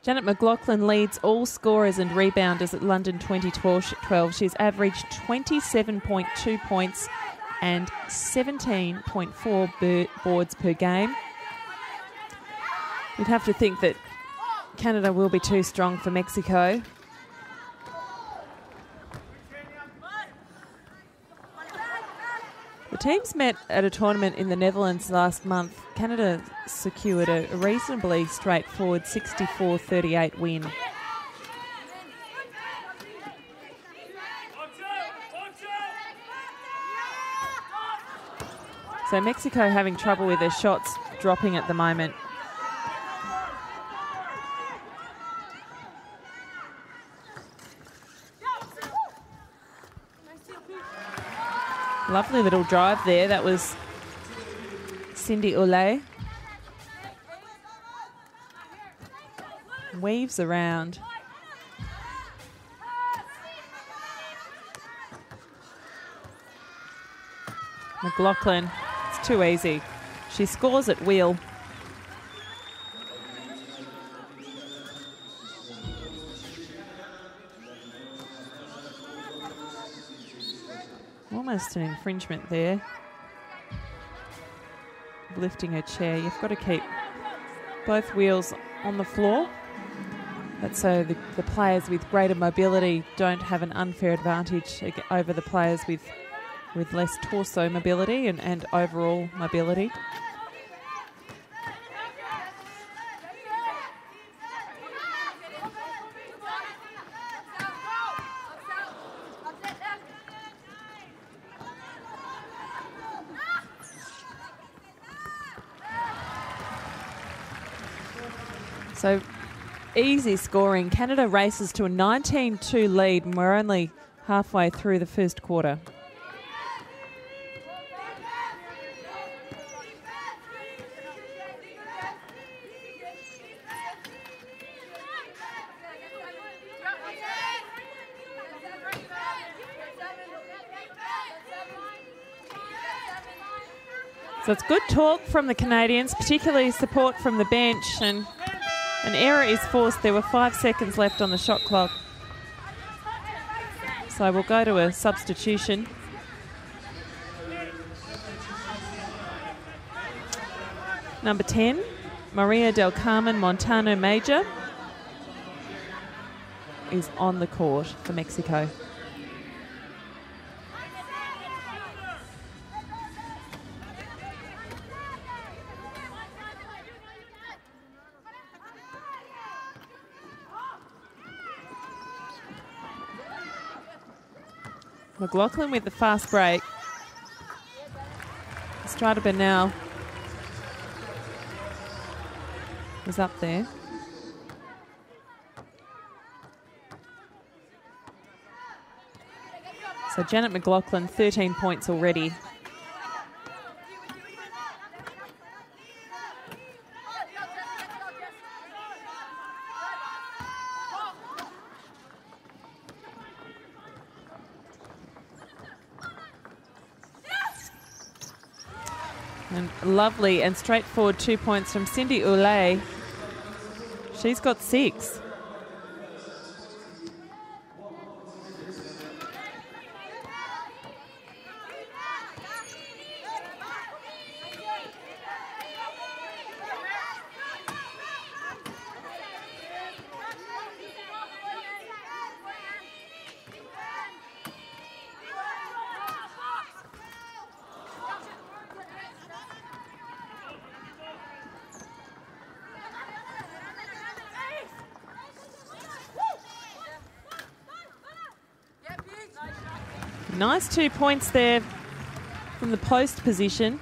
Janet McLaughlin leads all scorers and rebounders at London 2012. She's averaged 27.2 points and 17.4 boards per game. You'd have to think that Canada will be too strong for Mexico. The teams met at a tournament in the Netherlands last month. Canada secured a reasonably straightforward 64-38 win. So Mexico having trouble with their shots dropping at the moment. Lovely little drive there. That was Cindy Ole. Weaves around. McLaughlin, it's too easy. She scores at will. Almost an infringement there. Lifting her chair. You've got to keep both wheels on the floor. That's so the players with greater mobility don't have an unfair advantage over the players with less torso mobility and overall mobility. So easy scoring. Canada races to a 19-2 lead, and we're only halfway through the first quarter. So it's good talk from the Canadians, particularly support from the bench, and an error is forced. There were 5 seconds left on the shot clock. So we'll go to a substitution. Number 10, Maria del Carmen Montano Major is on the court for Mexico. McLaughlin with the fast break. Estrada Bernal was up there. So Janet McLaughlin, 13 points already. And lovely and straightforward 2 points from Cindy Ulay. She's got 6. Nice 2 points there from the post position.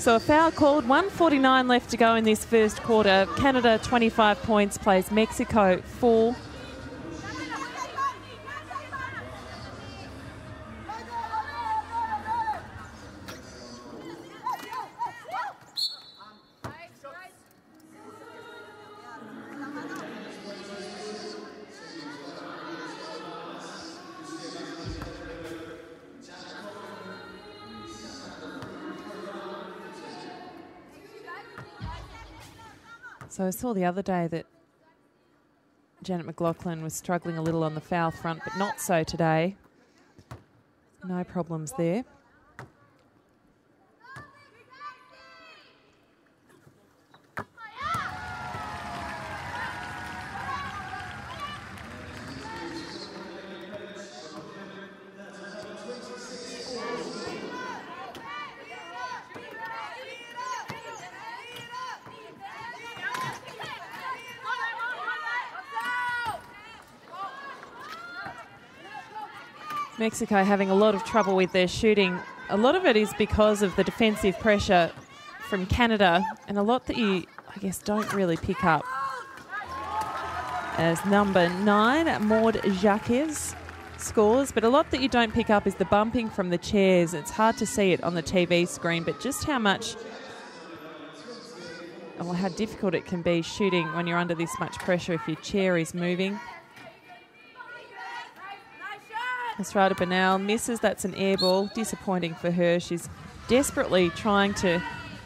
So a foul called, 1:49 left to go in this first quarter. Canada 25 points, plays Mexico 4. So I saw the other day that Janet McLaughlin was struggling a little on the foul front, but not so today. No problems there. Mexico having a lot of trouble with their shooting. A lot of it is because of the defensive pressure from Canada, and a lot that you, I guess, don't really pick up. As number 9, Maud Jacques, scores, but a lot that you don't pick up is the bumping from the chairs. It's hard to see it on the TV screen, but just how much, or how difficult it can be shooting when you're under this much pressure if your chair is moving. Estrada Bernal misses. That's an air ball. Disappointing for her. She's desperately trying to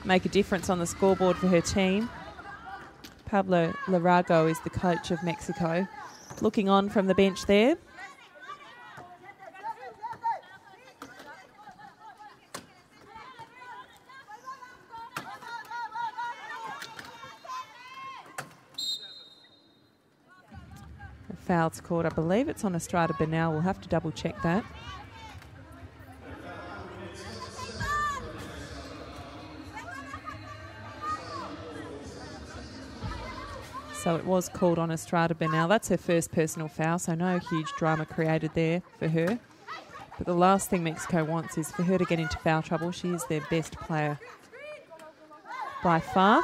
make a difference on the scoreboard for her team. Pablo Larago is the coach of Mexico, looking on from the bench there. Foul's called. I believe it's on Estrada Bernal. We'll have to double check that. So it was called on Estrada Bernal. That's her first personal foul, so no huge drama created there for her. But the last thing Mexico wants is for her to get into foul trouble. She is their best player by far.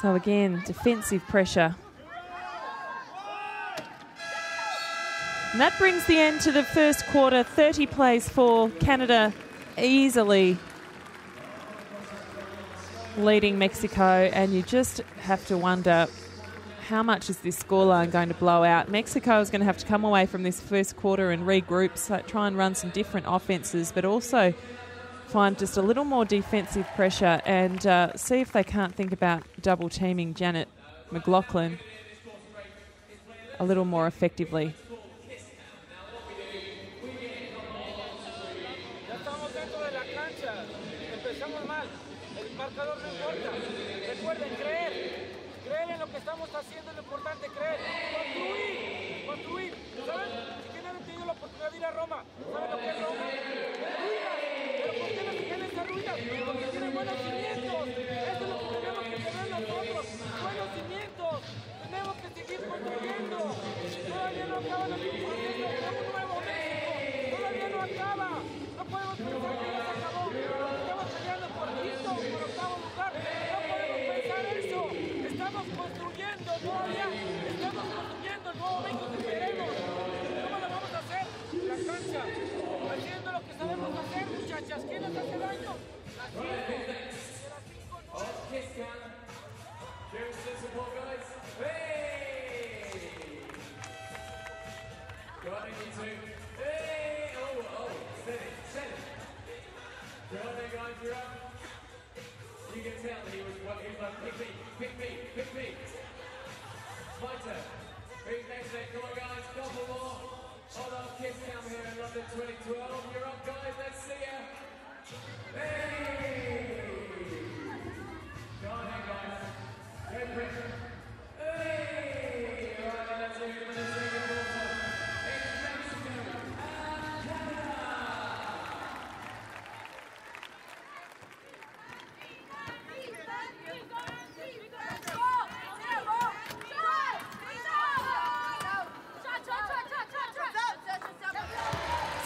So again, defensive pressure. And that brings the end to the first quarter. 30 plays for Canada, easily leading Mexico. And you just have to wonder, how much is this scoreline going to blow out? Mexico is going to have to come away from this first quarter and regroup, so try and run some different offences, but also find just a little more defensive pressure and see if they can't think about double teaming Janet McLaughlin a little more effectively.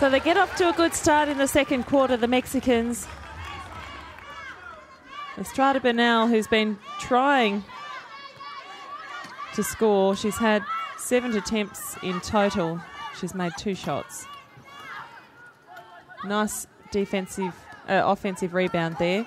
So they get off to a good start in the second quarter, the Mexicans. Estrada Bernal, who's been trying to score. She's had 7 attempts in total. She's made 2 shots. Nice offensive rebound there.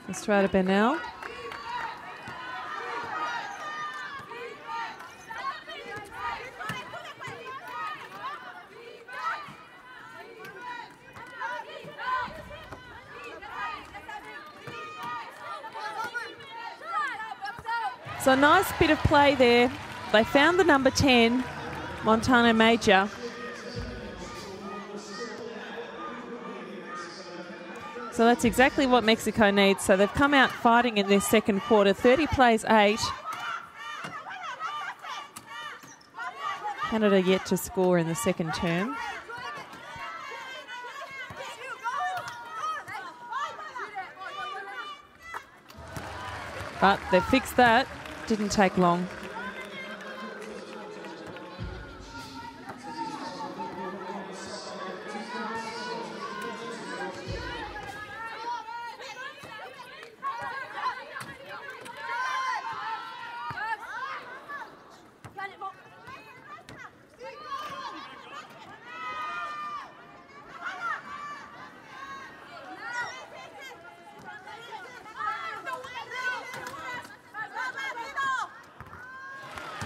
Estrada Bernal. So a nice bit of play there. They found the number 10, Montano Major. So that's exactly what Mexico needs. So they've come out fighting in this second quarter. 30 plays 8. Canada yet to score in the second term. But they've fixed that. Didn't take long.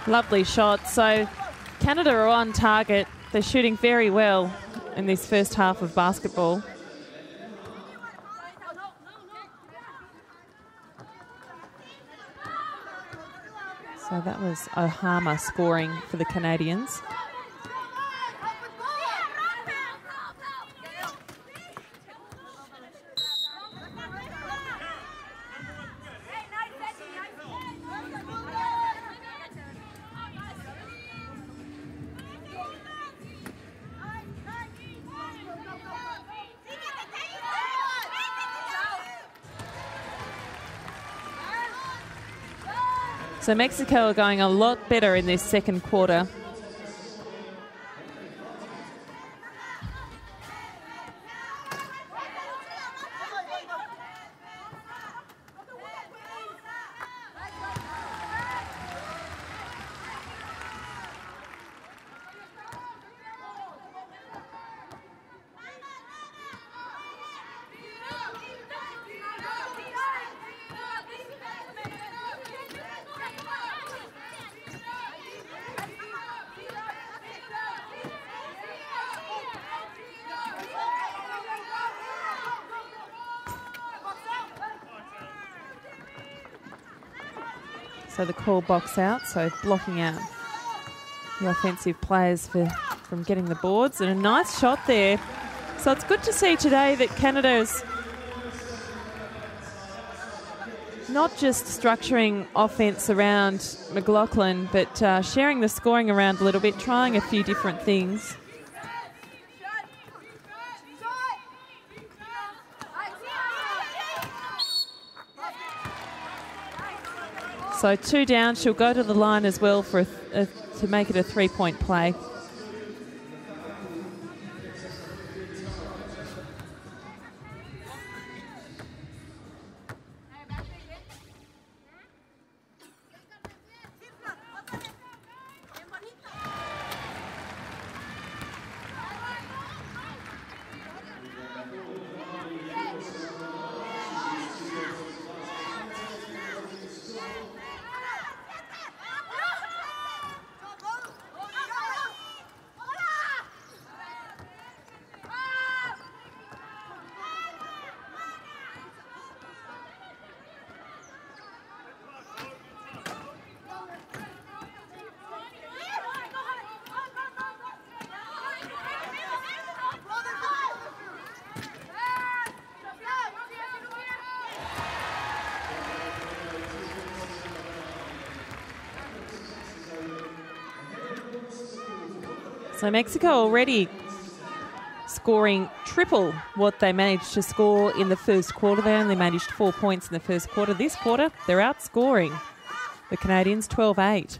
Lovely shot. So Canada are on target. They're shooting very well in this first half of basketball. So that was Ohama scoring for the Canadians. So Mexico are going a lot better in this second quarter. So the call box out, so blocking out the offensive players from getting the boards. And a nice shot there. So it's good to see today that Canada's not just structuring offense around McLaughlin, but sharing the scoring around a little bit, trying a few different things. So 2 down, she'll go to the line as well for to make it a 3-point play. So Mexico already scoring triple what they managed to score in the first quarter. They only managed 4 points in the first quarter. This quarter, they're outscoring the Canadians 12-8.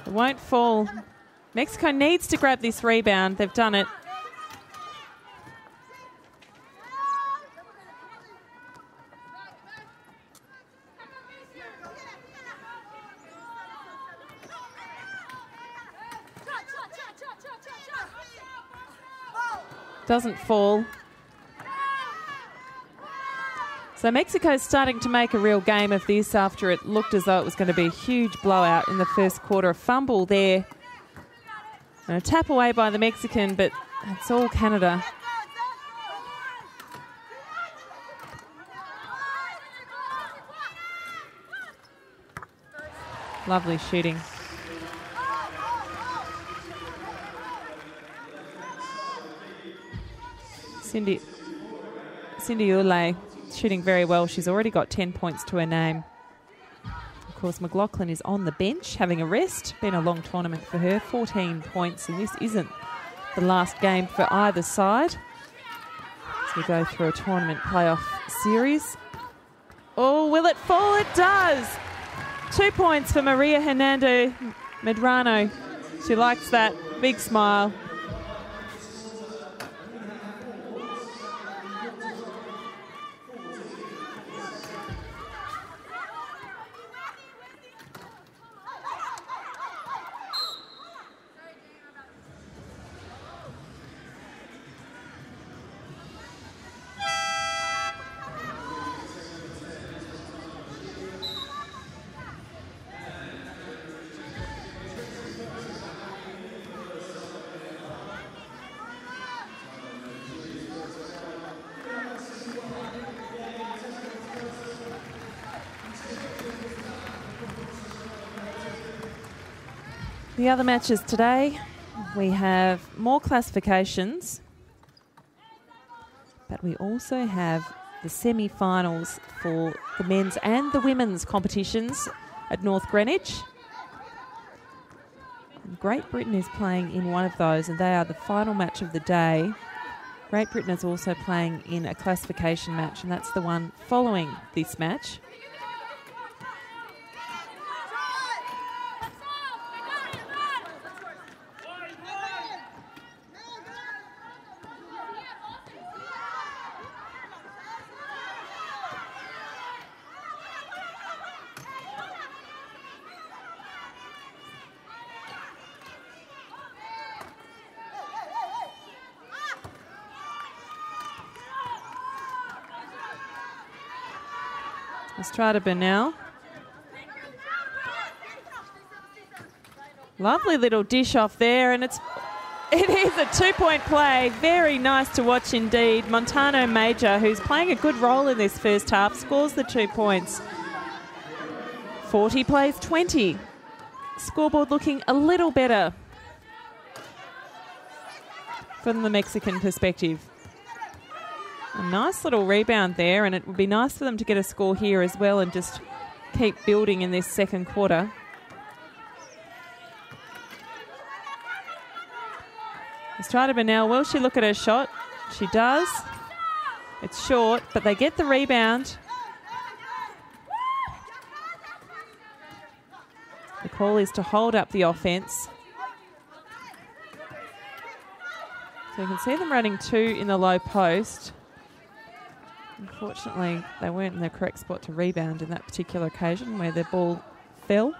It won't fall. Mexico needs to grab this rebound. They've done it. Doesn't fall. So Mexico's starting to make a real game of this after it looked as though it was going to be a huge blowout in the first quarter. A fumble there. And a tap away by the Mexican, but it's all Canada. Lovely shooting. Cindy Ulay shooting very well. She's already got 10 points to her name. Of course, McLaughlin is on the bench having a rest. Been a long tournament for her. 14 points, and this isn't the last game for either side as we go through a tournament playoff series. Oh, will it fall? It does! 2 points for Maria Hernando Medrano. She likes that. Big smile. The other matches today, we have more classifications, but we also have the semi-finals for the men's and the women's competitions at North Greenwich. And Great Britain is playing in one of those, and they are the final match of the day. Great Britain is also playing in a classification match, and that's the one following this match. Estrada Bernal. Lovely little dish off there, and it is a 2-point play. Very nice to watch indeed. Montano Major, who's playing a good role in this first half, scores the 2 points. 40 plays 20. Scoreboard looking a little better from the Mexican perspective. A nice little rebound there, and it would be nice for them to get a score here as well and just keep building in this second quarter. Estrada Bernal, will she look at her shot? She does. It's short, but they get the rebound. The call is to hold up the offence. So you can see them running 2 in the low post. Unfortunately, they weren't in the correct spot to rebound in that particular occasion where their ball fell.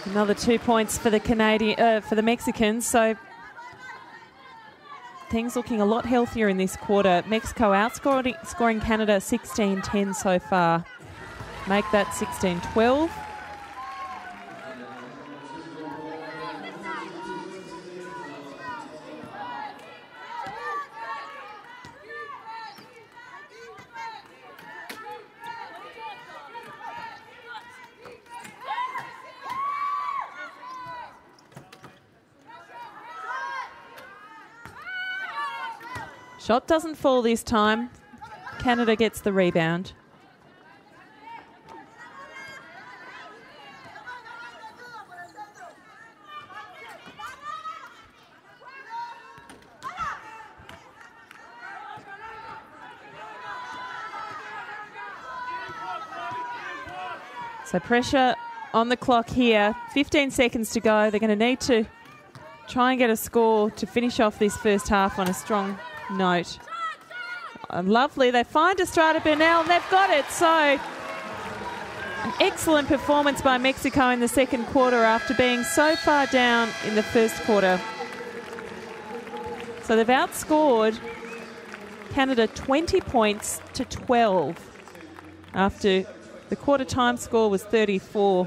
Another 2 points for the for the Mexicans. So things looking a lot healthier in this quarter. Mexico outscoring Canada 16-10 so far. Make that 16-12. Shot doesn't fall this time. Canada gets the rebound. So pressure on the clock here. 15 seconds to go. They're going to need to try and get a score to finish off this first half on a strong note. Lovely. They find Estrada Bernal and they've got it. So an excellent performance by Mexico in the second quarter after being so far down in the first quarter. So they've outscored Canada 20 points to 12 after the quarter time score was 34.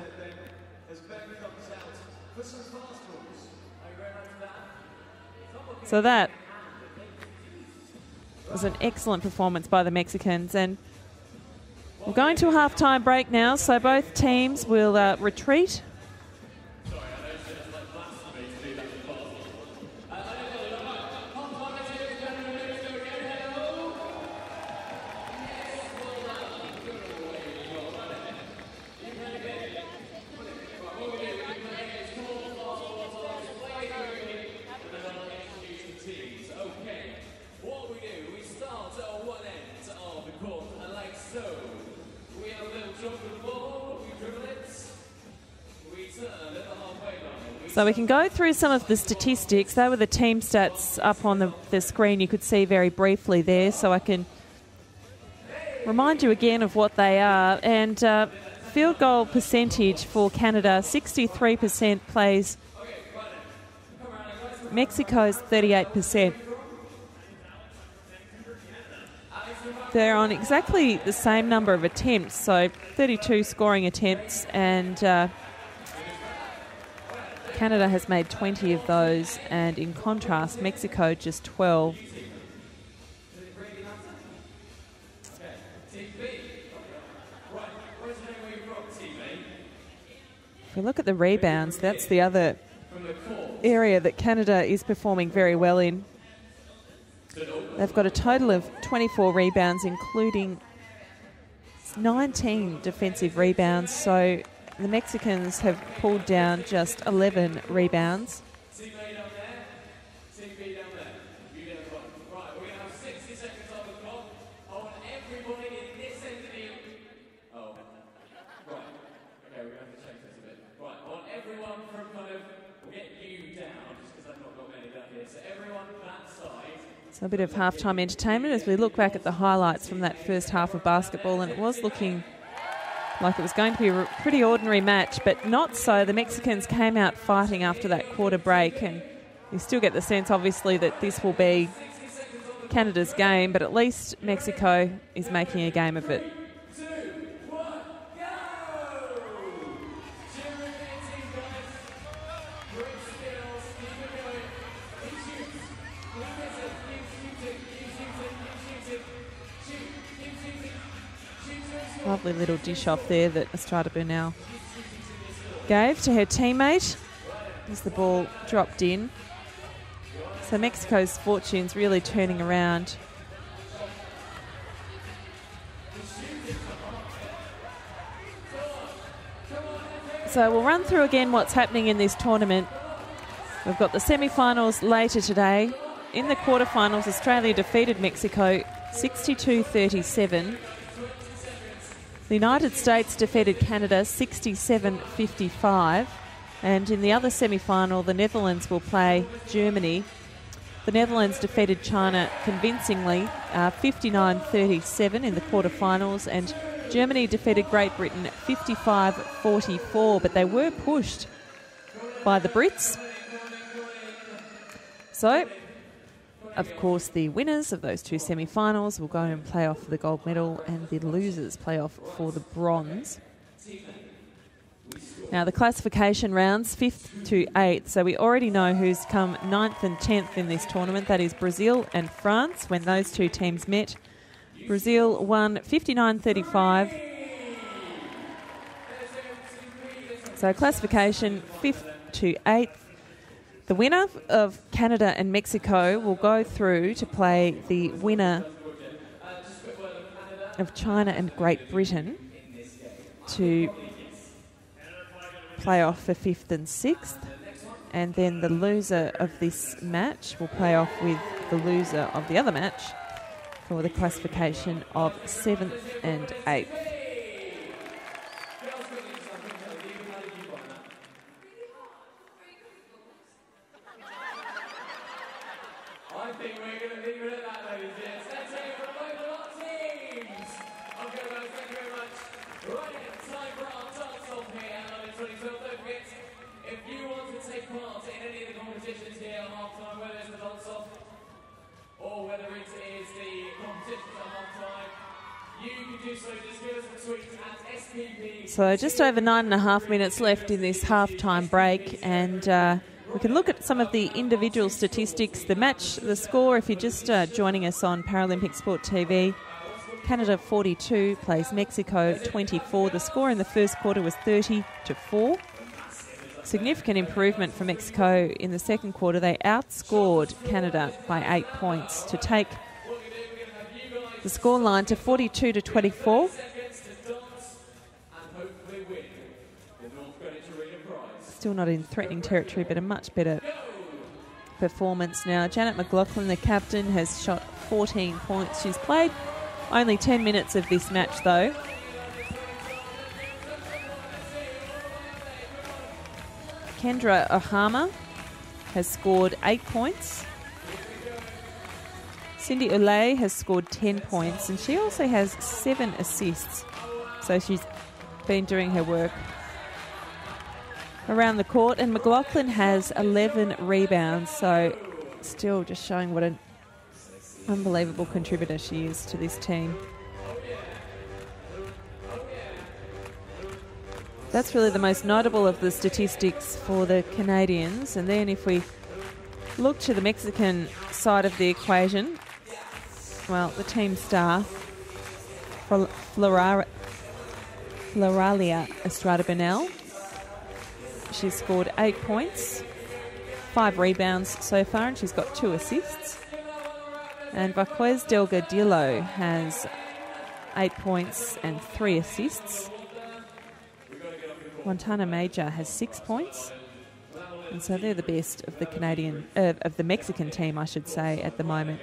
So that was an excellent performance by the Mexicans. And we're going to a half-time break now, so both teams will retreat. So we can go through some of the statistics. They were the team stats up on the screen you could see very briefly there, so I can remind you again of what they are. And field goal percentage for Canada, 63% plays. Mexico's 38%. They're on exactly the same number of attempts, so 32 scoring attempts, and Canada has made 20 of those, and in contrast, Mexico just 12. If we look at the rebounds, that's the other area that Canada is performing very well in. They've got a total of 24 rebounds, including 19 defensive rebounds, so the Mexicans have pulled down just 11 rebounds. So a bit of halftime entertainment as we look back at the highlights from that first half of basketball, and it was looking like it was going to be a pretty ordinary match, but not so. The Mexicans came out fighting after that quarter break, and you still get the sense, obviously, that this will be Canada's game, but at least Mexico is making a game of it. Lovely little dish off there that Estrada Bernal gave to her teammate as the ball dropped in. So Mexico's fortunes really turning around. So we'll run through again what's happening in this tournament. We've got the semi-finals later today. In the quarterfinals, Australia defeated Mexico 62-37. The United States defeated Canada 67-55. And in the other semi-final, the Netherlands will play Germany. The Netherlands defeated China convincingly 59-37 in the quarterfinals, and Germany defeated Great Britain 55-44, but they were pushed by the Brits. So, of course, the winners of those two semi-finals will go and play off for the gold medal, and the losers play off for the bronze. Now, the classification rounds, 5th to 8th. So we already know who's come 9th and 10th in this tournament. That is Brazil and France. When those two teams met, Brazil won 59-35. So classification 5th to 8th. The winner of Canada and Mexico will go through to play the winner of China and Great Britain to play off for 5th and 6th. And then the loser of this match will play off with the loser of the other match for the classification of 7th and 8th. I think we're going to leave it at that, ladies and gents. That's it from both of our teams. Okay, guys, thank you very much. Right, time for our dance-off here at London 2012. Don't forget, if you want to take part in any of the competitions here at half-time, whether it's the dance-off or whether it is the competitions at half-time, you can do so. Just give us a tweet at SPP. So just over 9.5 minutes left in this half-time break, and we can look at some of the individual statistics. The score, if you're just joining us on Paralympic Sport TV, Canada 42 plays Mexico 24. The score in the first quarter was 30-4. Significant improvement for Mexico in the second quarter. They outscored Canada by 8 points to take the scoreline to 42-24. Still not in threatening territory, but a much better performance now. Janet McLaughlin, the captain, has shot 14 points. She's played only 10 minutes of this match, though. Kendra Ohama has scored 8 points. Cindy Olay has scored 10 points, and she also has 7 assists. So she's been doing her work around the court, and McLaughlin has 11 rebounds, so still just showing what an unbelievable contributor she is to this team. That's really the most notable of the statistics for the Canadians. And then if we look to the Mexican side of the equation, well, the team star, Floralia Estrada Bernal, she's scored 8 points, 5 rebounds so far, and she's got 2 assists. And Vaquez Delgadillo has 8 points and 3 assists. Montana Major has 6 points. And so they're the best of the of the Mexican team, I should say, at the moment.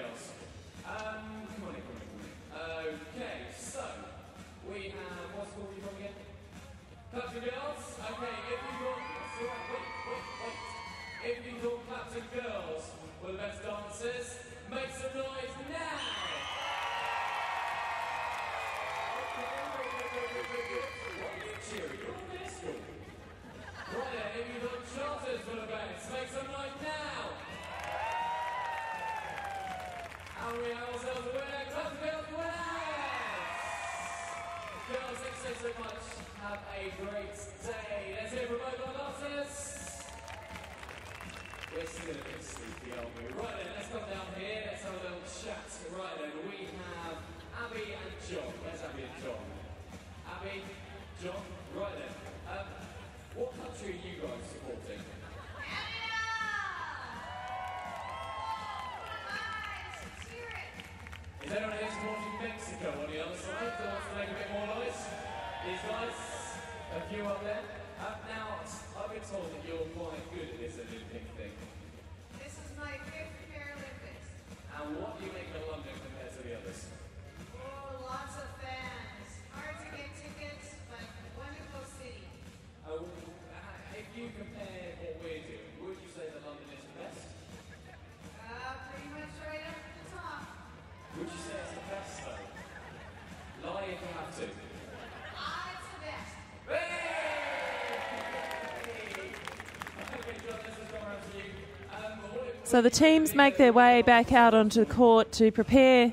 So the teams make their way back out onto the court to prepare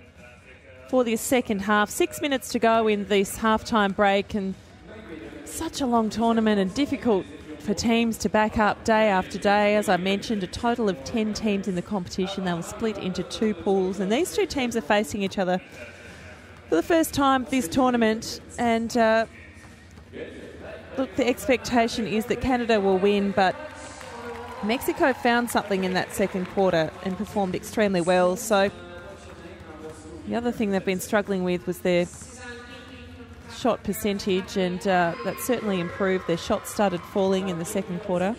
for the second half. 6 minutes to go in this halftime break, and such a long tournament and difficult for teams to back up day after day. As I mentioned, a total of 10 teams in the competition. They were split into 2 pools, and these 2 teams are facing each other for the first time this tournament. And look, the expectation is that Canada will win, but Mexico found something in that second quarter and performed extremely well. So the other thing they've been struggling with was their shot percentage, and that certainly improved. Their shots started falling in the second quarter.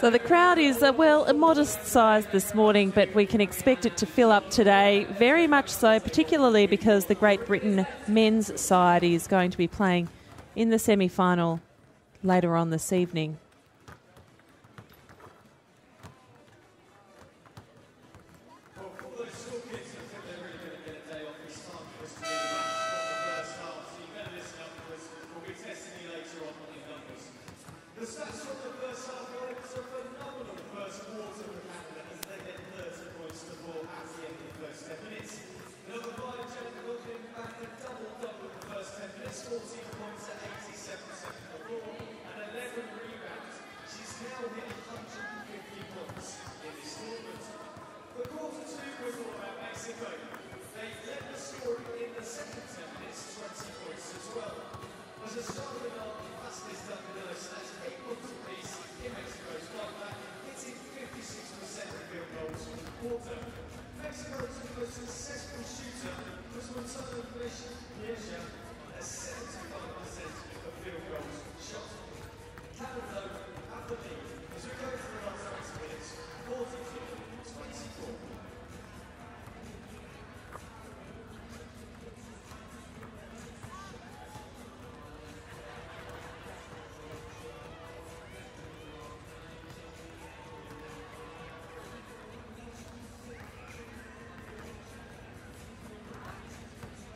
So the crowd is, well, a modest size this morning, but we can expect it to fill up today, very much so, particularly because the Great Britain men's side is going to be playing in the semi-final later on this evening.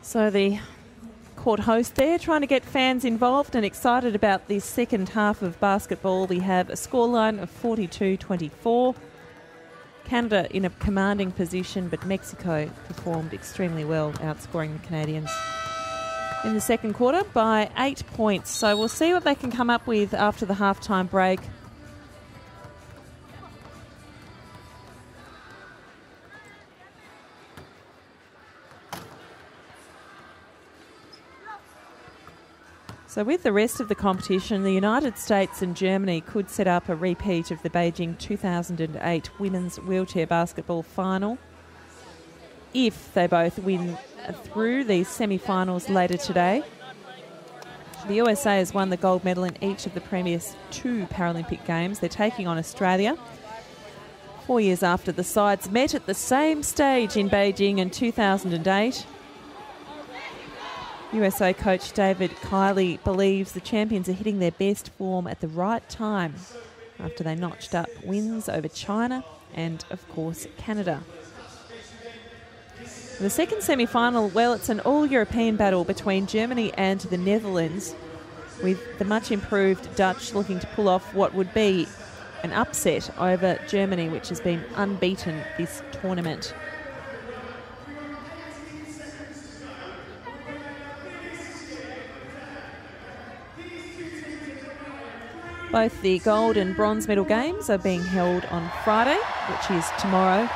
So the court host there trying to get fans involved and excited about the second half of basketball. We have a scoreline of 42-24. Canada in a commanding position, but Mexico performed extremely well, outscoring the Canadians in the second quarter by 8 points. So we'll see what they can come up with after the halftime break. So with the rest of the competition, the United States and Germany could set up a repeat of the Beijing 2008 women's wheelchair basketball final if they both win through the semi-finals later today. The USA has won the gold medal in each of the previous 2 Paralympic Games. They're taking on Australia 4 years after the sides met at the same stage in Beijing in 2008. USA coach David Kiley believes the champions are hitting their best form at the right time after they notched up wins over China and, of course, Canada. The second semi-final, well, it's an all-European battle between Germany and the Netherlands, with the much-improved Dutch looking to pull off what would be an upset over Germany, which has been unbeaten this tournament. Both the gold and bronze medal games are being held on Friday, which is tomorrow.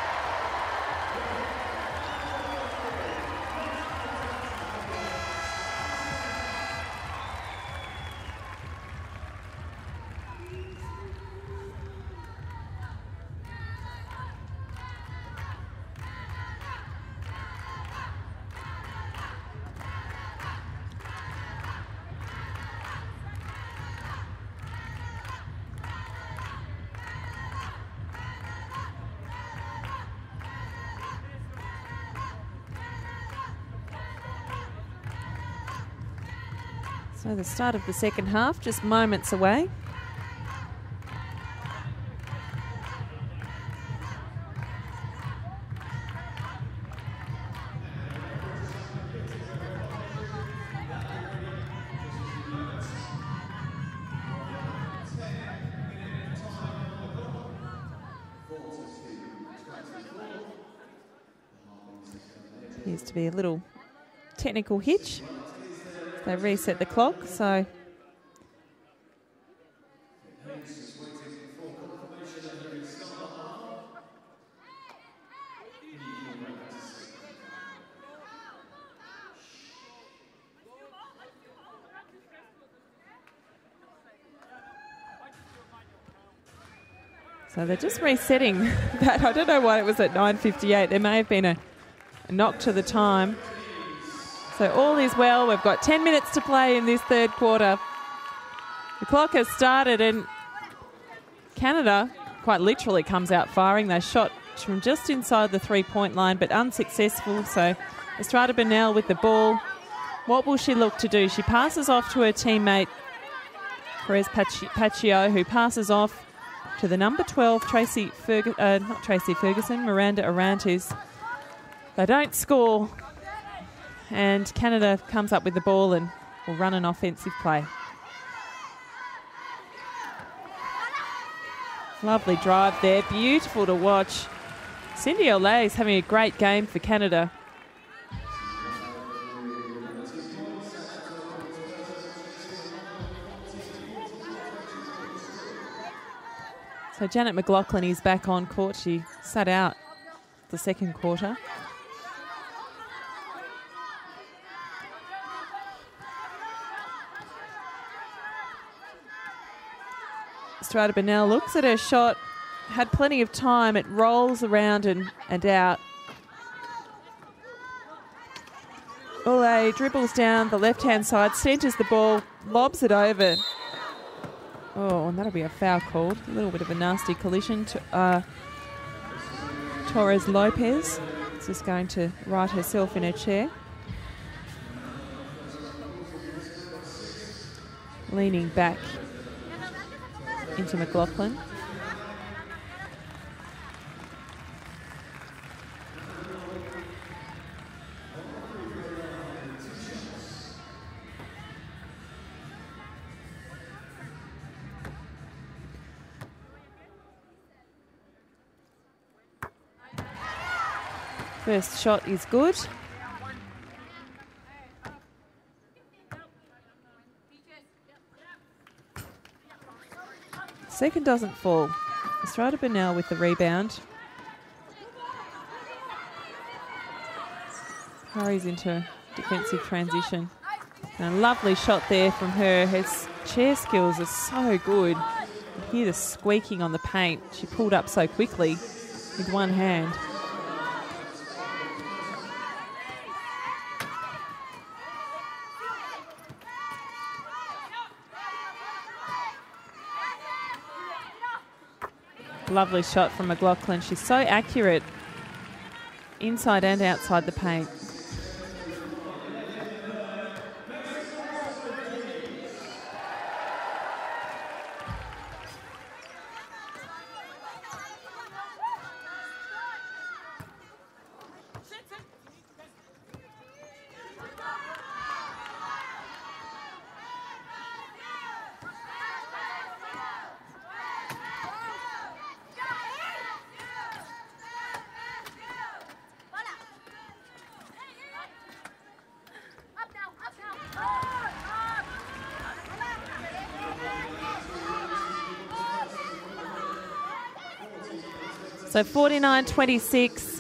So the start of the second half, just moments away. Appears to be a little technical hitch. They reset the clock, so they're just resetting that. I don't know why it was at 9:58. There may have been a knock to the time. So all is well. We've got 10 minutes to play in this third quarter. The clock has started and Canada quite literally comes out firing. They shot from just inside the three-point line but unsuccessful. So Estrada Burnell with the ball. What will she look to do? She passes off to her teammate, Perez Pacio, who passes off to the number 12, Miranda Arantes. They don't score. And Canada comes up with the ball and will run an offensive play. Lovely drive there. Beautiful to watch. Cindy Olay is having a great game for Canada. So Janet McLaughlin is back on court. She sat out the second quarter. Estrada Burnell looks at her shot, had plenty of time. It rolls around and out. Olay dribbles down the left-hand side, centres the ball, lobs it over. Oh, and that'll be a foul called. A little bit of a nasty collision to Torres Lopez. Is just going to right herself in her chair. Leaning back into McLaughlin. First shot is good. Second doesn't fall. Estrada Burnell with the rebound. Hurries into defensive transition. And a lovely shot there from her. Her chair skills are so good. You hear the squeaking on the paint. She pulled up so quickly with one hand. Lovely shot from McLaughlin. She's so accurate inside and outside the paint. So 49-26,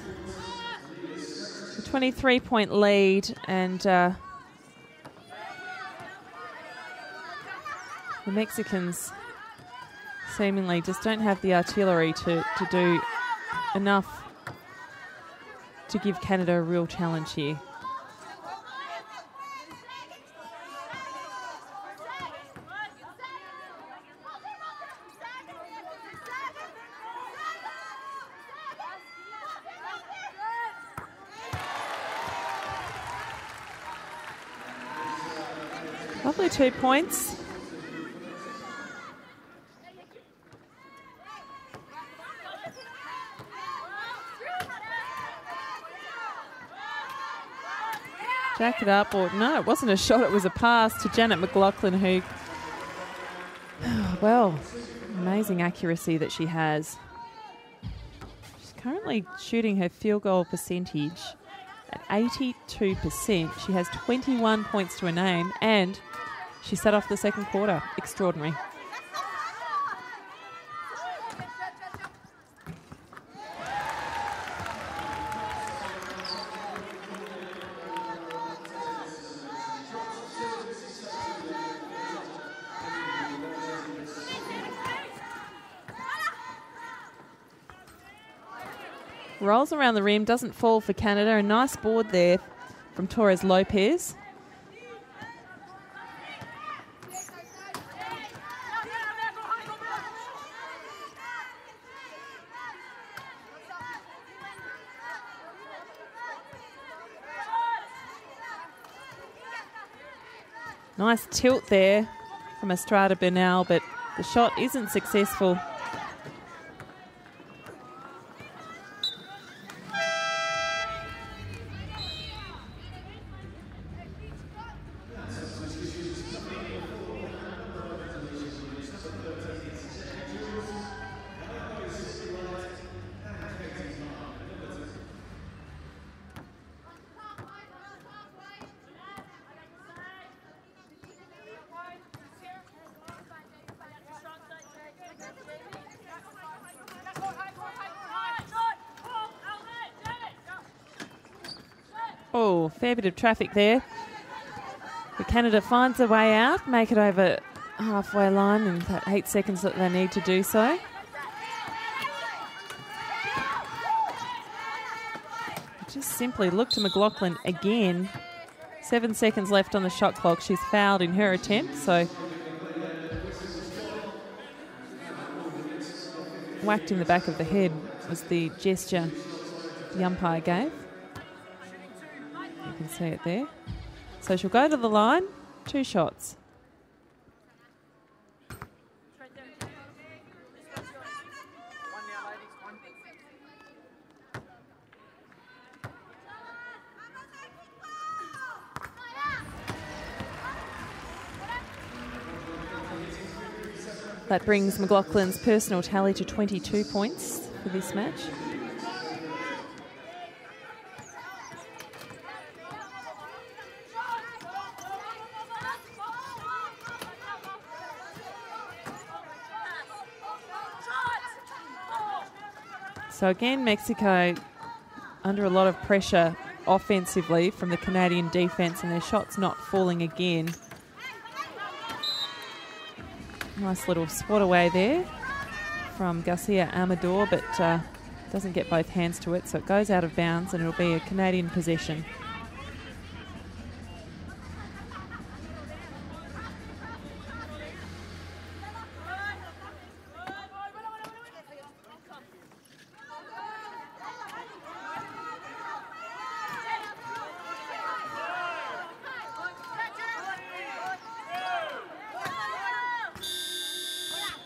a 23-point lead, and the Mexicans seemingly just don't have the artillery to do enough to give Canada a real challenge here. Lovely 2 points. Jack it up, or no, it wasn't a shot, it was a pass to Janet McLaughlin, who, well, amazing accuracy that she has. She's currently shooting her field goal percentage at 82%. She has 21 points to her name, and she set off the second quarter. Extraordinary. Rolls around the rim, doesn't fall for Canada. A nice board there from Torres Lopez. Nice tilt there from Estrada Bernal, but the shot isn't successful. Oh, fair bit of traffic there. But Canada finds a way out, make it over halfway line in that 8 seconds that they need to do so. Just simply look to McLaughlin again. 7 seconds left on the shot clock. She's fouled in her attempt, so whacked in the back of the head was the gesture the umpire gave. You can see it there. So she'll go to the line, 2 shots. That brings McLaughlin's personal tally to 22 points for this match. So again, Mexico under a lot of pressure offensively from the Canadian defence, and their shots not falling again. Nice little swat away there from Garcia Amador, but doesn't get both hands to it, so it goes out of bounds and it'll be a Canadian possession.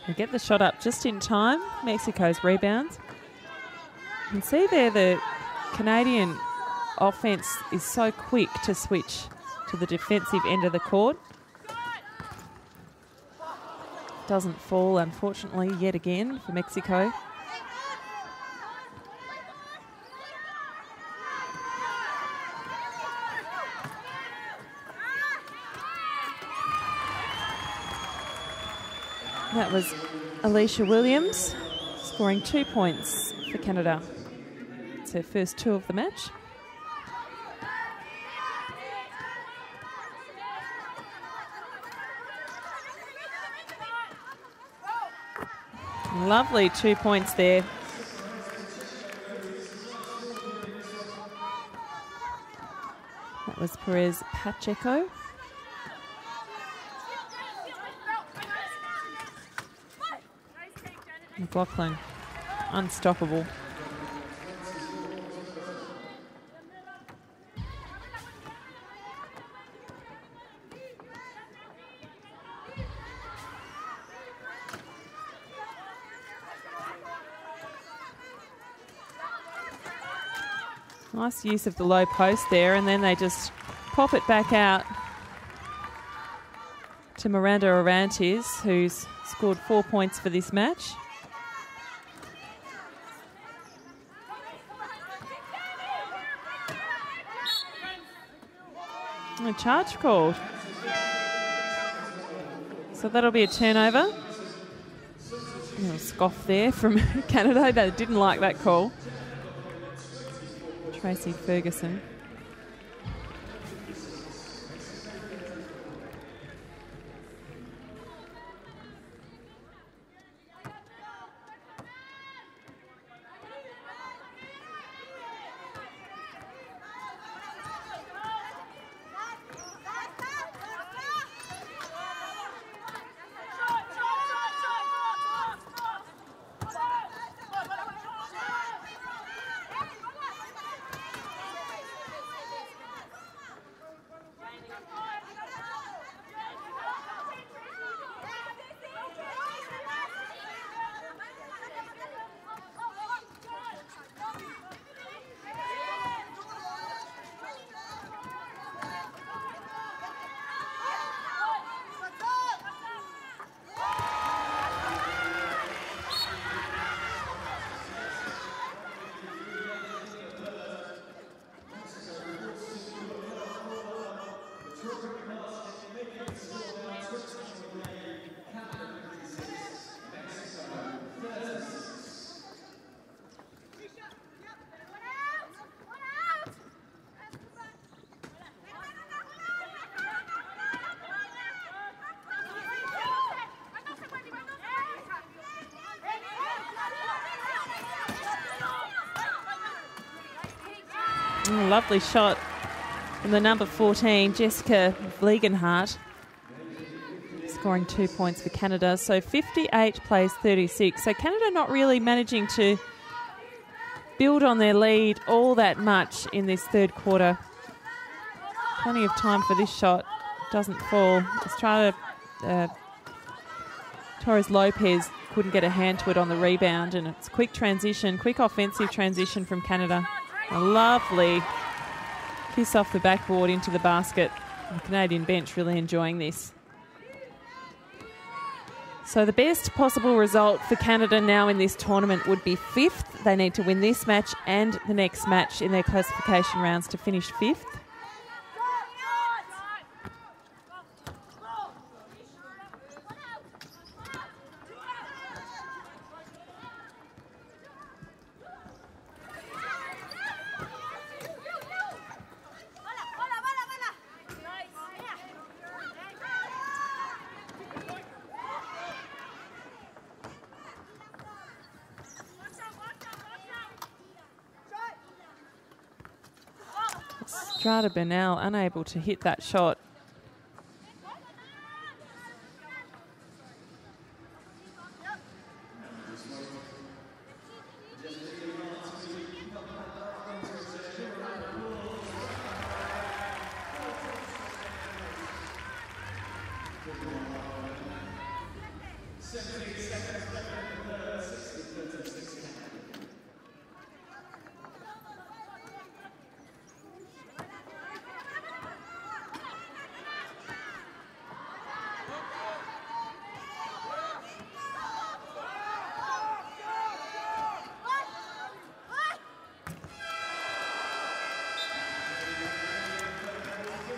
They get the shot up just in time. Mexico's rebounds. You can see there the Canadian offence is so quick to switch to the defensive end of the court. Doesn't fall, unfortunately, yet again for Mexico. That was Alicia Williams, scoring 2 points for Canada. It's her first 2 of the match. Lovely 2 points there. That was Perez Pacheco. McLaughlin, unstoppable. Nice use of the low post there, and then they just pop it back out to Miranda Orantes, who's scored 4 points for this match. A charge called. So that'll be a turnover. A little scoff there from Canada. They didn't like that call. Tracy Ferguson. Oh, lovely shot from the number 14, Jessica Vlegenhart, scoring 2 points for Canada. So 58 plays 36. So Canada not really managing to build on their lead all that much in this third quarter. Plenty of time for this shot. Doesn't fall. Estrada Torres Lopez couldn't get a hand to it on the rebound, and it's quick transition, quick offensive transition from Canada. A lovely kiss off the backboard into the basket. The Canadian bench really enjoying this. So the best possible result for Canada now in this tournament would be 5th. They need to win this match and the next match in their classification rounds to finish 5th. Estrada Bernal unable to hit that shot.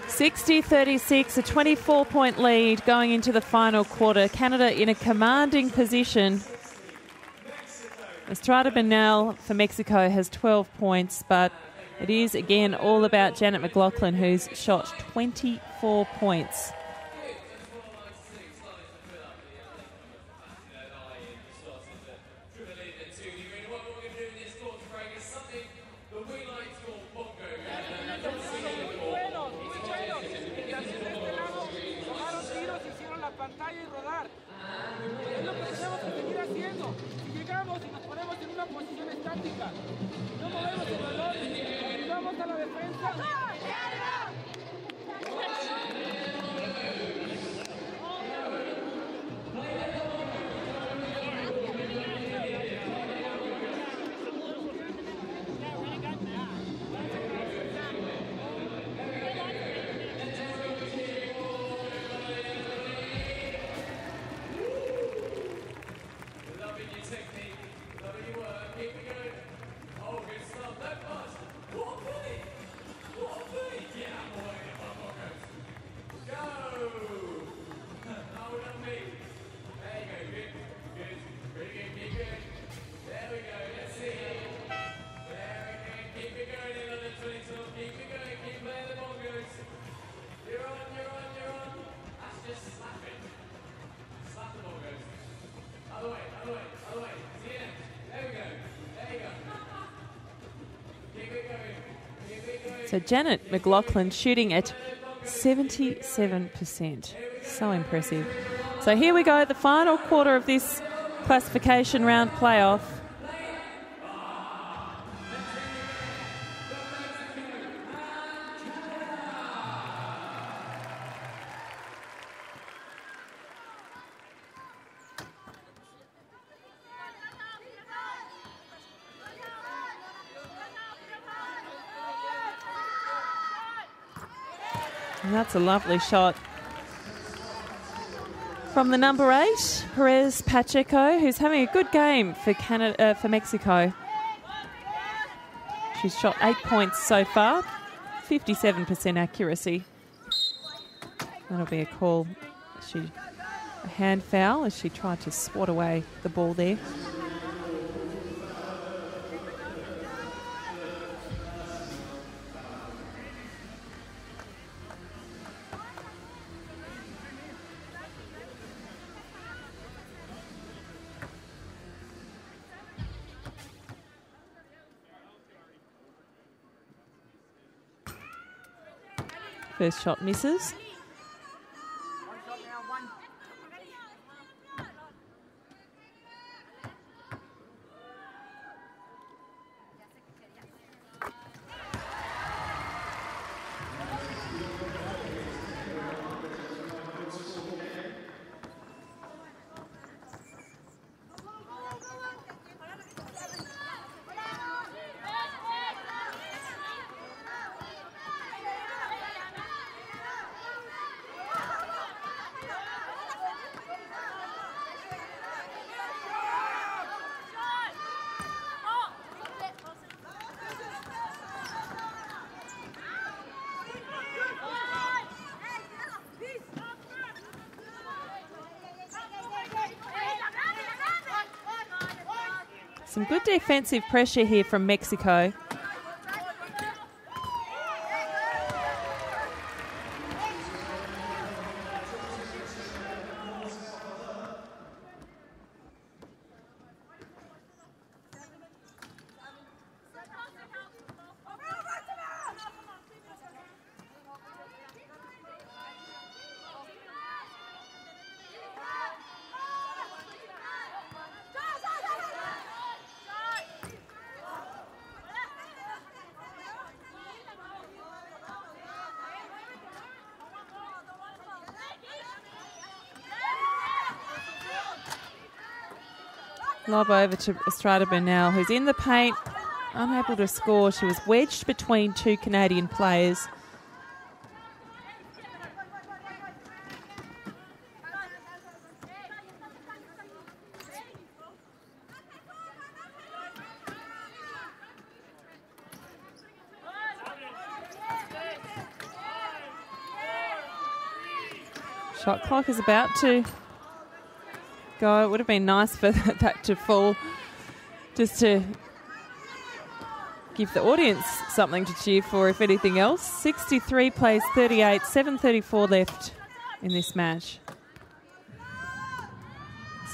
(60-36), a 24-point lead going into the final quarter. Canada in a commanding position Estrada Bernal for Mexico has 12 points, but it is, again, all about Janet McLaughlin, who's shot 24 points. So Janet McLaughlin shooting at 77%. So impressive. So here we go, the final quarter of this classification round playoff. And that's a lovely shot from the number 8, Perez Pacheco, who's having a good game for for Mexico. She's shot 8 points so far, 57% accuracy. That'll be a call. A hand foul as she tried to swat away the ball there. First shot misses. Some good defensive pressure here from Mexico. Lob over to Estrada Bernal, who's in the paint, unable to score. She was wedged between two Canadian players. Shot clock is about to go. It would have been nice for that to fall just to give the audience something to cheer for, if anything else. 63 plays 38, 7:34 left in this match.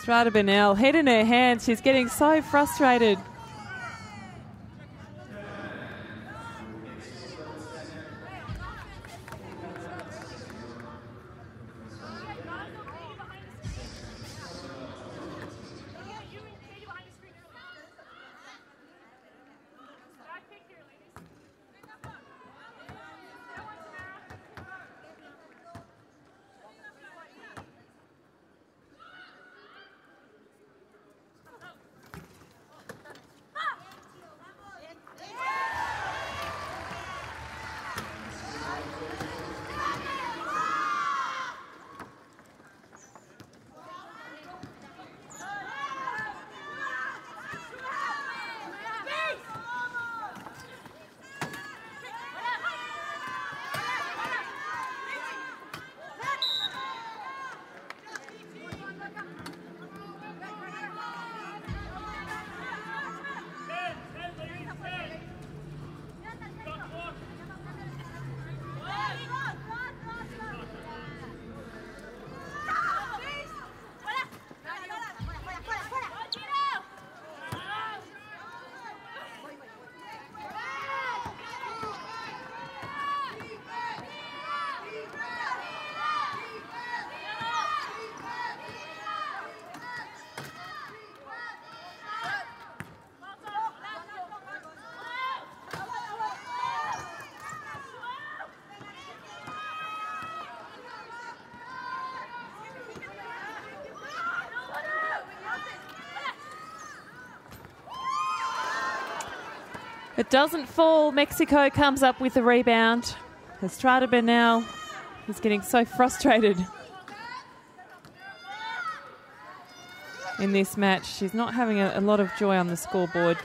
Strada Burnell, head in her hands. She's getting so frustrated. It doesn't fall. Mexico comes up with the rebound. Strada Burnell is getting so frustrated in this match. She's not having a lot of joy on the scoreboard.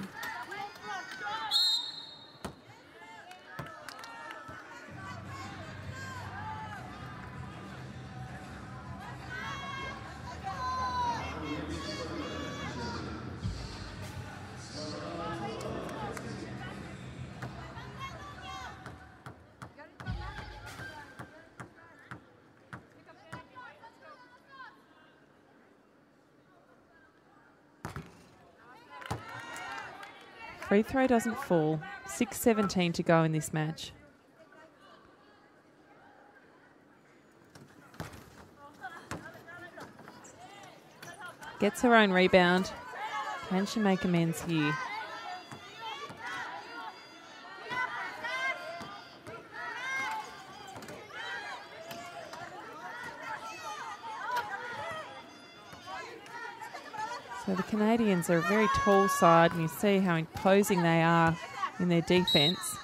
Free throw doesn't fall. 6:17 to go in this match. Gets her own rebound. Can she make amends here? So the Canadians are a very tall side, and you see how imposing they are in their defence.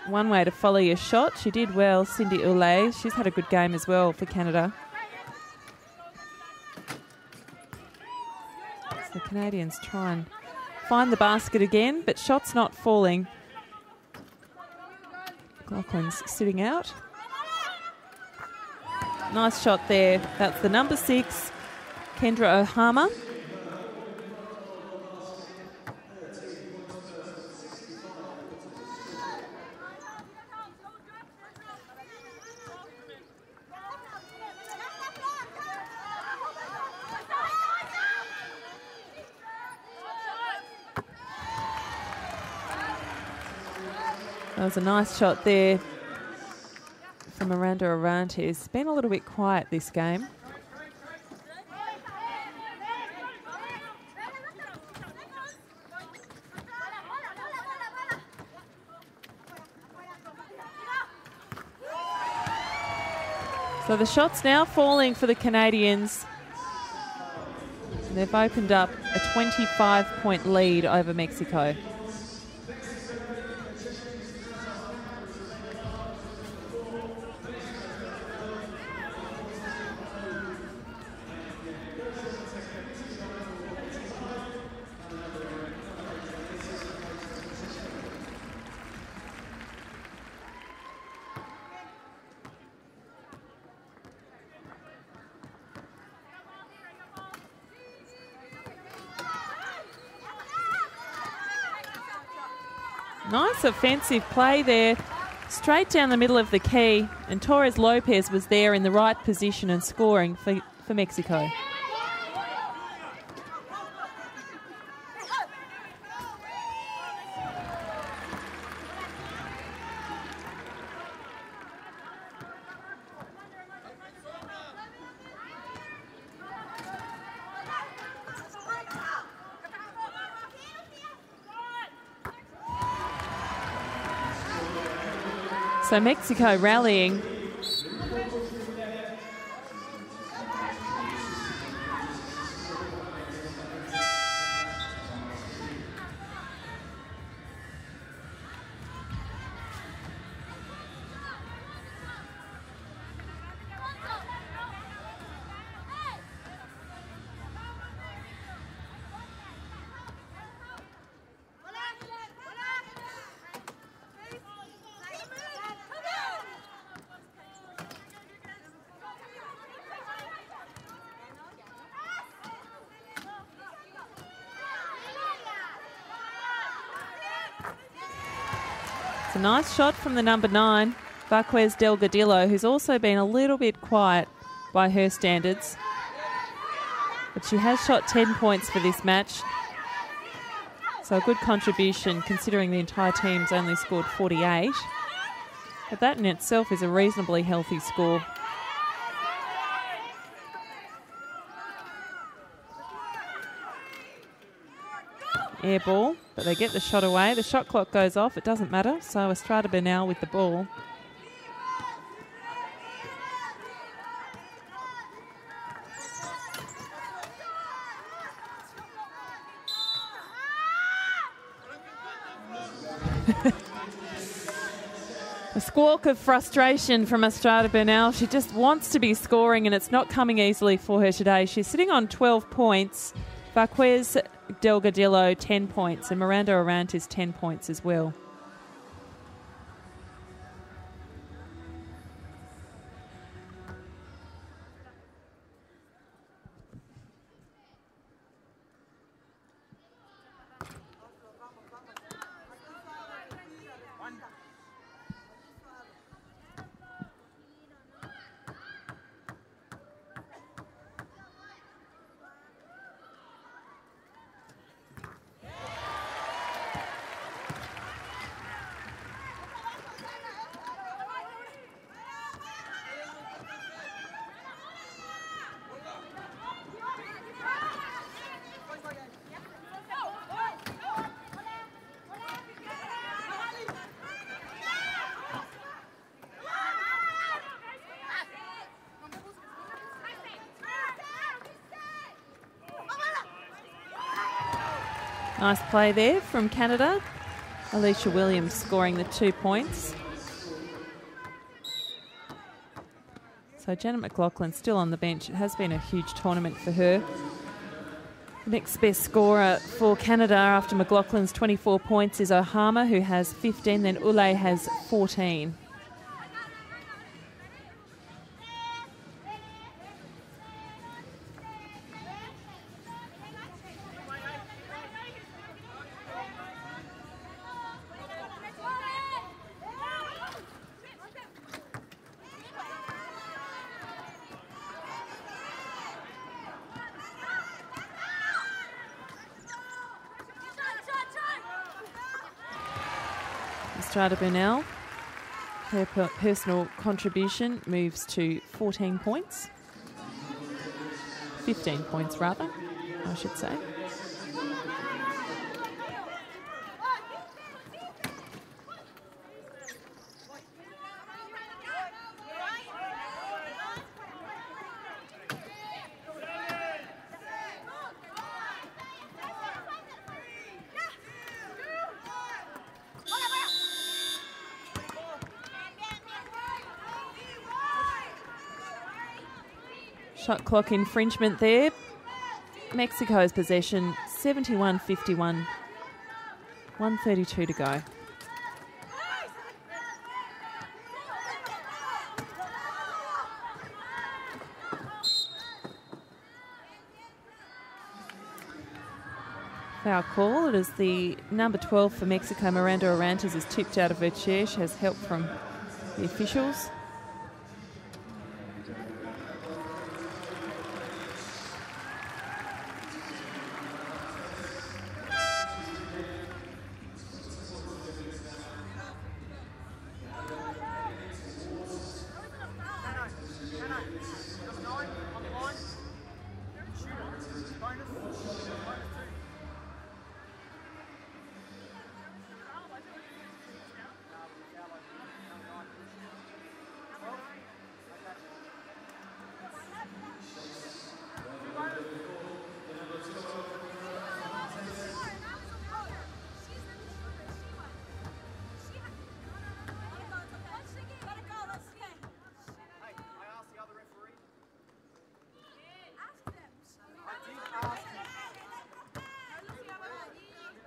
One way to follow your shot. She did well, Cindy Ulay. She's had a good game as well for Canada. So the Canadians try and find the basket again, but shots not falling. Laughlin's sitting out. Nice shot there. That's the number 6, Kendra Ohama. That was a nice shot there from Miranda Orantes. It's been a little bit quiet this game. So the shots now falling for the Canadians. And they've opened up a 25-point lead over Mexico. Nice offensive play there, straight down the middle of the key, and Torres Lopez was there in the right position and scoring for Mexico. So Mexico rallying. It's a nice shot from the number 9, Vasquez Delgadillo, who's also been a little bit quiet by her standards. But she has shot 10 points for this match. So a good contribution considering the entire team's only scored 48. But that in itself is a reasonably healthy score. Air ball, but they get the shot away. The shot clock goes off. It doesn't matter. So Estrada Bernal with the ball. A squawk of frustration from Estrada Bernal. She just wants to be scoring and it's not coming easily for her today. She's sitting on 12 points. Vasquez Delgadillo 10 points and Miranda Orantes 10 points as well. Nice play there from Canada. Alicia Williams scoring the 2 points. So Janet McLaughlin still on the bench. It has been a huge tournament for her. The next best scorer for Canada after McLaughlin's 24 points is Ohama, who has 15, then Ule has 14. Estrada Bernal, her personal contribution moves to 14 points. 15 points rather, I should say. Shot clock infringement there. Mexico's possession, 71-51. 1:32 to go. Foul call. It is the number 12 for Mexico, Miranda Orantes, is tipped out of her chair. She has help from the officials.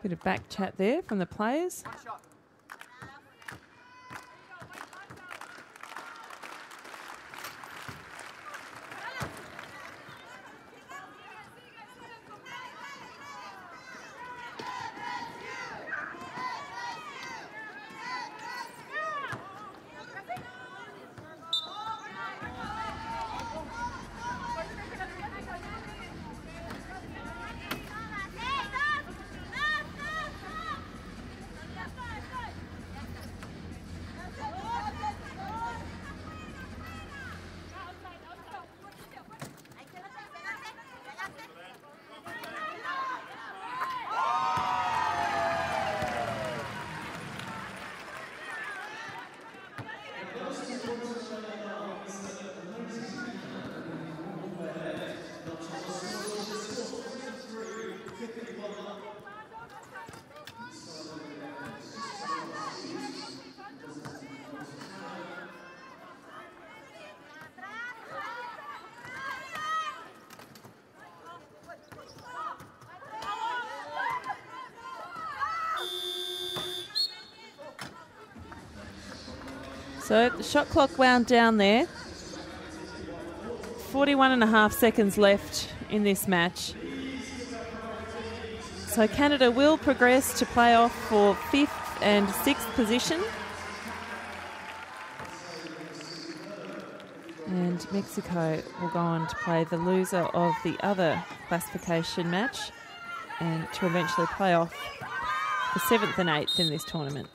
Bit of back chat there from the players. So the shot clock wound down there. 41.5 seconds left in this match. So Canada will progress to play off for 5th and 6th position. And Mexico will go on to play the loser of the other classification match and to eventually play off for 7th and 8th in this tournament.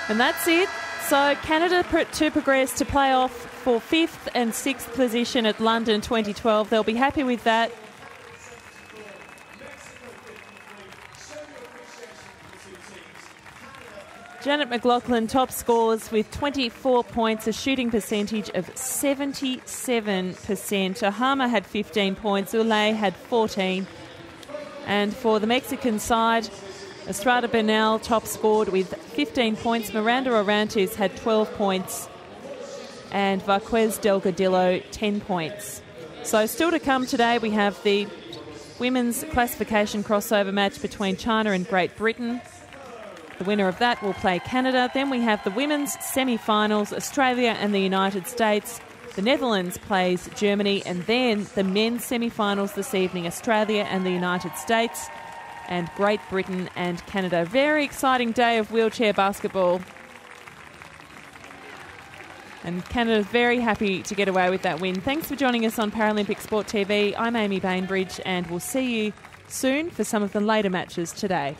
And that's it. So Canada to progress to play off for 5th and 6th position at London 2012. They'll be happy with that. Janet McLaughlin top scores with 24 points, a shooting percentage of 77%. Ahama had 15 points, Ulay had 14. And for the Mexican side, Estrada Bernal top scored with 15 points. Miranda Orantes had 12 points. And Varquez Delgadillo, 10 points. So still to come today, we have the women's classification crossover match between China and Great Britain. The winner of that will play Canada. Then we have the women's semi-finals, Australia and the United States. The Netherlands plays Germany, and then the men's semi-finals this evening, Australia and the United States, and Great Britain and Canada. Very exciting day of wheelchair basketball. And Canada's very happy to get away with that win. Thanks for joining us on Paralympic Sport TV. I'm Amy Bainbridge, and we'll see you soon for some of the later matches today.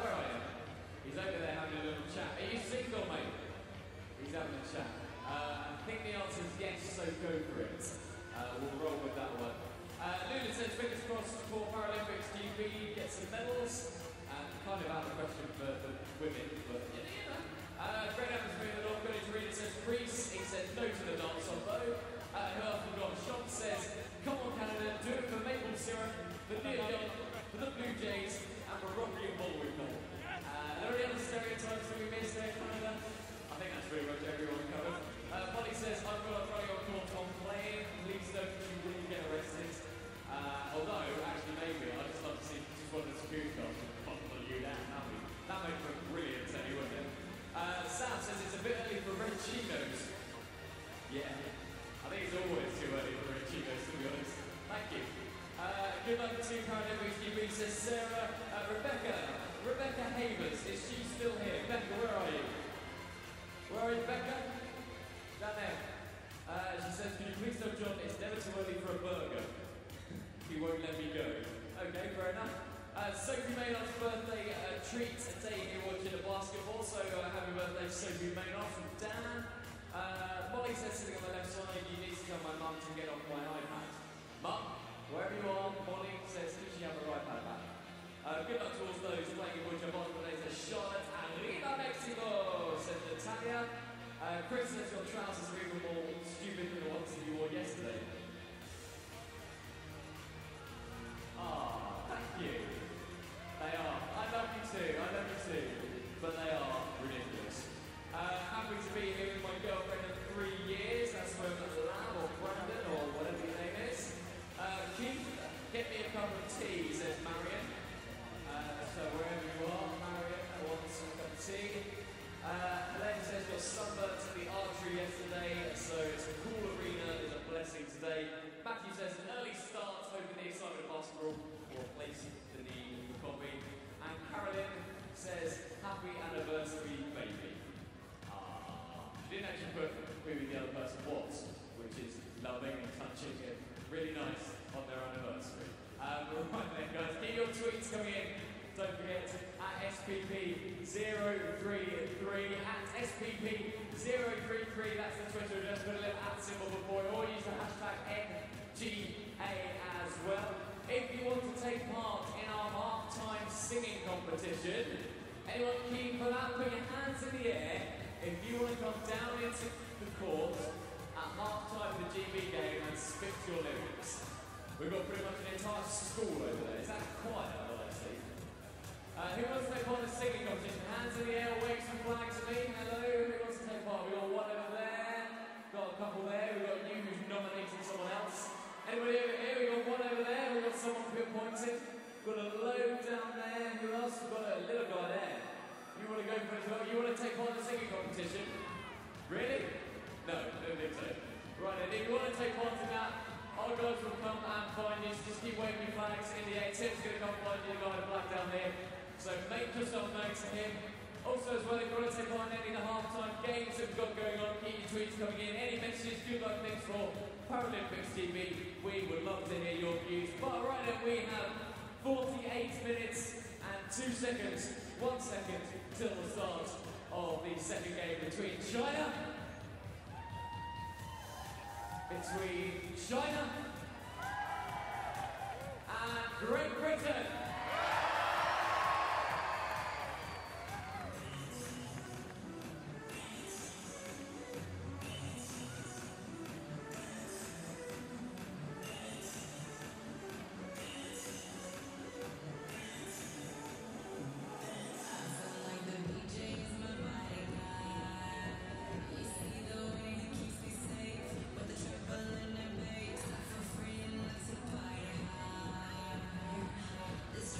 Where are you? He's over there having a little chat. Are you single, mate? He's having a chat. I think the answer is yes, so go for it. We'll roll with that one. Luna says, fingers crossed for Paralympics GB, get some medals. Kind of out of the question for the women, but you know. Great atmosphere in the North Village Arena says, Reese, he said no to the dance on though. Who else we got? Sean says, come on Canada, do it for maple syrup, for Neil Young, for the Blue Jays, and for Rocky and Bullwinkle. Are there any other stereotypes that we missed there, Canada? I think that's pretty much everyone covered. Molly says, I've got a running on court on playing, please don't you really get arrested. Although, actually maybe, I'd just love to see just one of the security guards follow you down, that would look brilliant anyway, wouldn't it? Sam says it's a bit early for red chinos. Yeah, I think it's always too early for red chinos, to be honest. Thank you. Good luck to Paralympics GB, says Sarah. Rebecca Havers, is she still here? Rebecca, where are you? Where are you, Rebecca? Down there. She says, can you please tell John it's never too early for a burger? He won't let me go. Okay, fair enough. Sophie Maynard's birthday treat a day if you're watching the basketball, so happy birthday Sophie Maynard from Dan. Molly says sitting on the left side, you need to tell my mum to get off my iPad. Mum, wherever you are, Molly says, could she have her iPad back? Good luck to all those playing in Winter Basketball today, says Charlotte and Riva Mexico, says Natalia. Chris says your trousers are even more stupid than the ones that you wore yesterday. Ah, thank you. They are. I love you too. But they are ridiculous. Happy to be here with my girlfriend of 3 years. That's from Lam or Brandon or whatever your name is. Keith, get me a cup of tea, says Marion. So wherever you are, Marion, I want some cup of tea. Helene says got sunburnt at the archery yesterday, so it's a cool arena, it's a blessing today. Matthew says an early start, hoping the excitement of basketball will place the need for coffee. And Carolyn says happy anniversary, baby. She didn't actually put who the other person was, which is loving and touching and really nice on their anniversary. Right then guys, keep your tweets coming in. Don't forget, at SPP033, at SPP033, that's the Twitter address, put a little @ before it, or use the hashtag NGA as well. If you want to take part in our half-time singing competition, anyone keen for that, put your hands in the air. If you want to come down into the court at half-time of the GB game and spit your lyrics. We've got pretty much an entire school over there. Is that quiet, I see? Who wants to take part in the singing competition? Hands in the air, wave some flags at me. Hello, who wants to take part? We've got one over there, got a couple there, we've got you who's nominating someone else. Anybody over here? We've got one over there, we've got someone pinpointed. We've got a load down there, who else? We've got a little guy there. You want to go for it as well? You want to take part in the singing competition? Really? No, don't think so. Right then, if you want to take part in that, our guys will come and find you, so just keep waving your flags in the air. Tim's going to come find you, the guy in black down there. So make yourself known to him. Also as well, if you want to take part in any of the half-time games that we've got going on, keep your tweets coming in. Any messages, good luck things for Paralympics TV. We would love to hear your views. But right now we have 48 minutes and 2 seconds, 1 second, till the start of the second game between China and Great Britain. This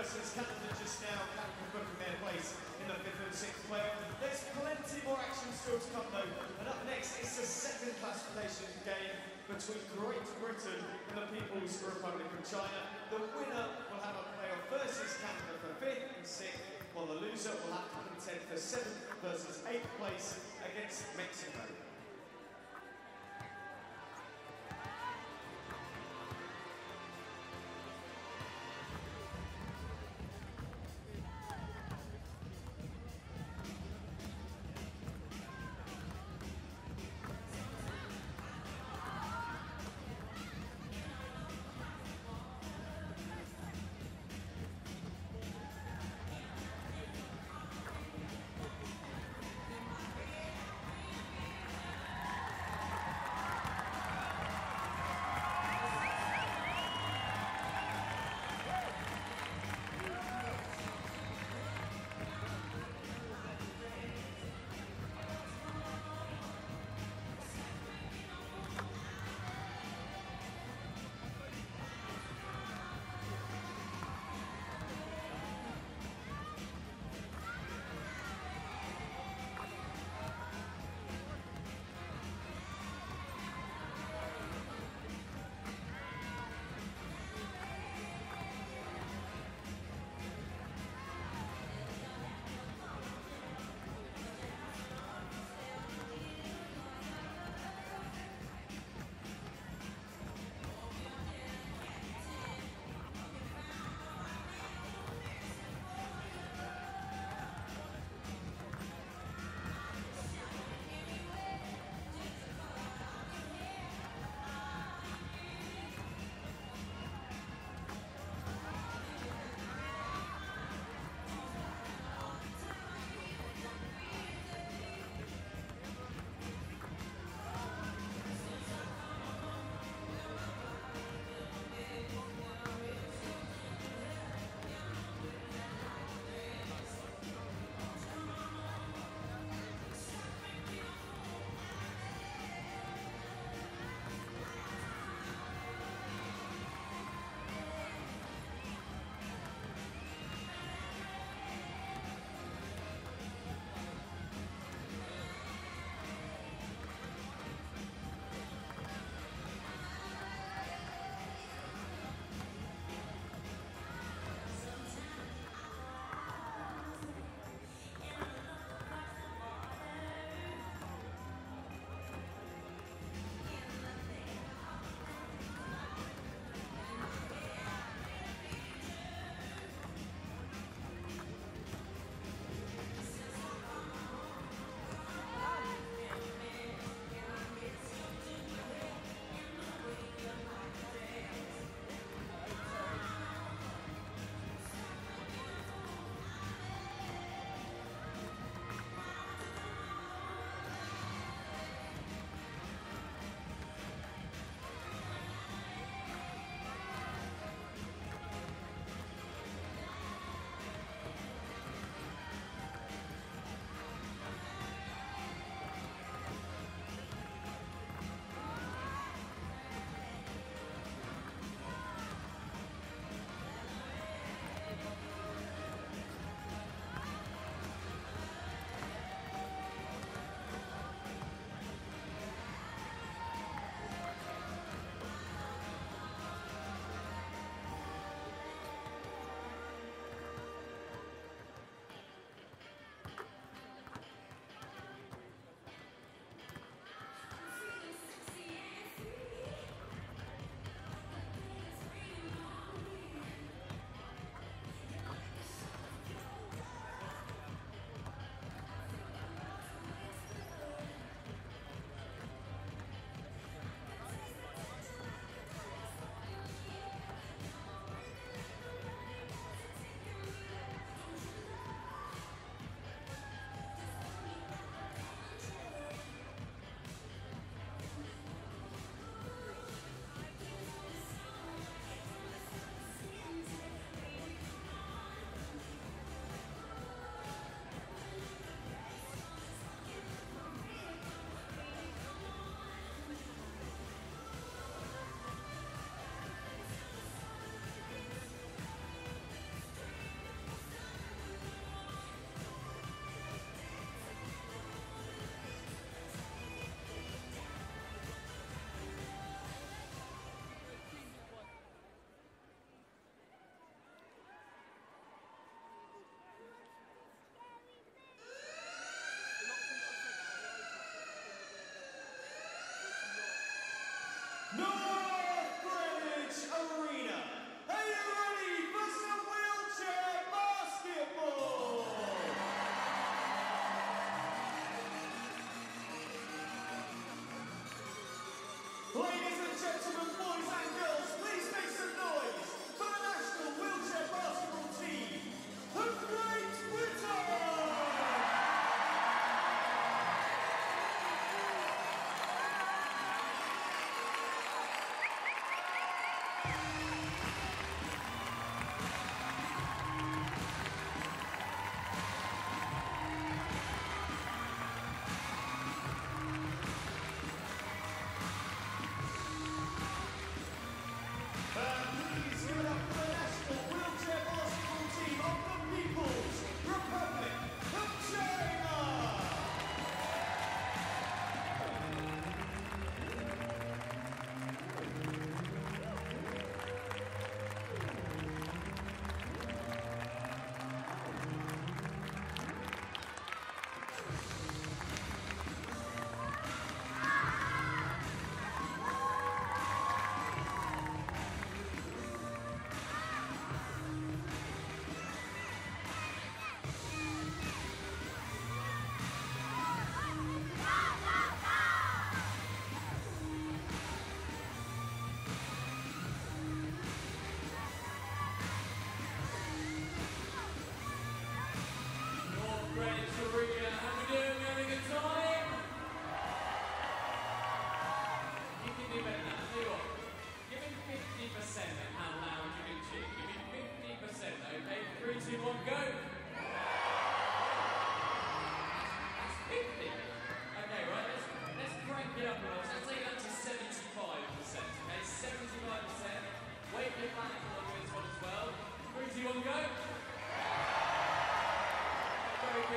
versus Canada just now, Canada booking their place in the 5th and 6th playoff. There's plenty more action still to come though, and up next it's a second classification game between Great Britain and the People's Republic of China. The winner will have a playoff versus Canada for 5th and 6th, while the loser will have to contend for 7th versus 8th place against Mexico.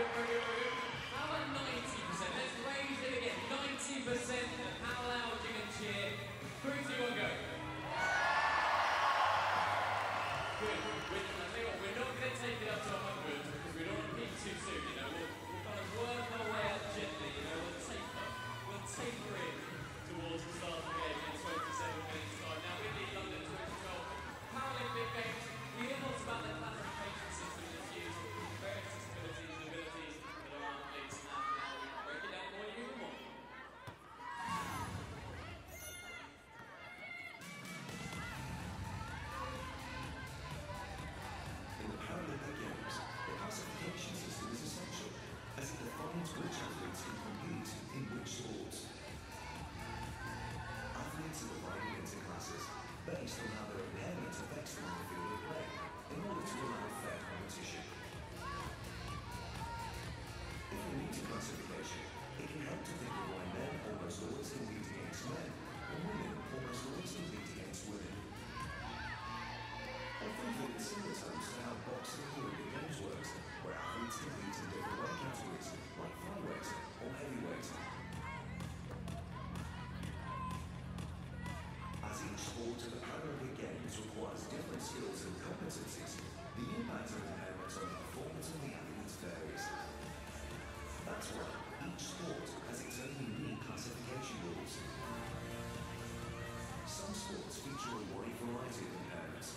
good, very good, very good. How about 90%? Let's raise it again. 90%. How loud you can cheer? 3, 2, 1, go. Good. We're not going to take it up to 100 because we don't want to peak too soon. You know, we'll kind of work our way up gently. You know, we'll taper in towards the start of the game in 27 minutes' time. Now with the London 2012 Paralympic Games, we hear lots about the classification system that's used for various disabilities and abilities that are athletes, and now we can break it down for you even more. In the Paralympic Games, the classification system is essential, as it defines which athletes can compete in which sports. Athletes are divided into classes based on how their impairment affects them in the field of play, in order to allow fair competition. If we need a classification, it can help to think of why men almost always compete against men, and women almost always compete against women. I think that it's similar terms to how boxing in the Olympic Games works, where athletes compete in different weight categories, like flyweight or heavyweight. As each sport of the Paralympic Games requires different skills and competencies, the impact of impairment on the performance of the athletes varies. That's why each sport has its own unique classification rules. Some sports feature a wide variety of impairments.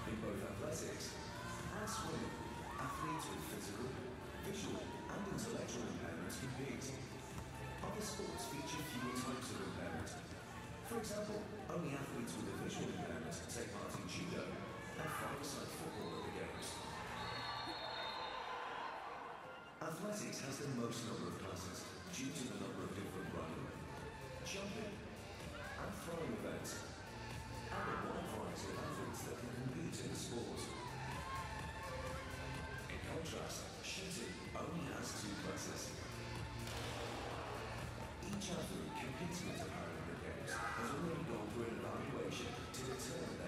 In both athletics and swimming, athletes with physical, visual and intellectual impairments compete. Other sports feature fewer types of impairment. For example, only athletes with a visual impairment take part in judo and five-a-side football at the Games. Athletics has the most number of classes due to the number of different running, jumping and throwing events, and a wide variety of athletes that can compete in the sport. In contrast, shooting only has 2 classes. Each athlete competing at the Paralympic Games has already gone through an evaluation to determine their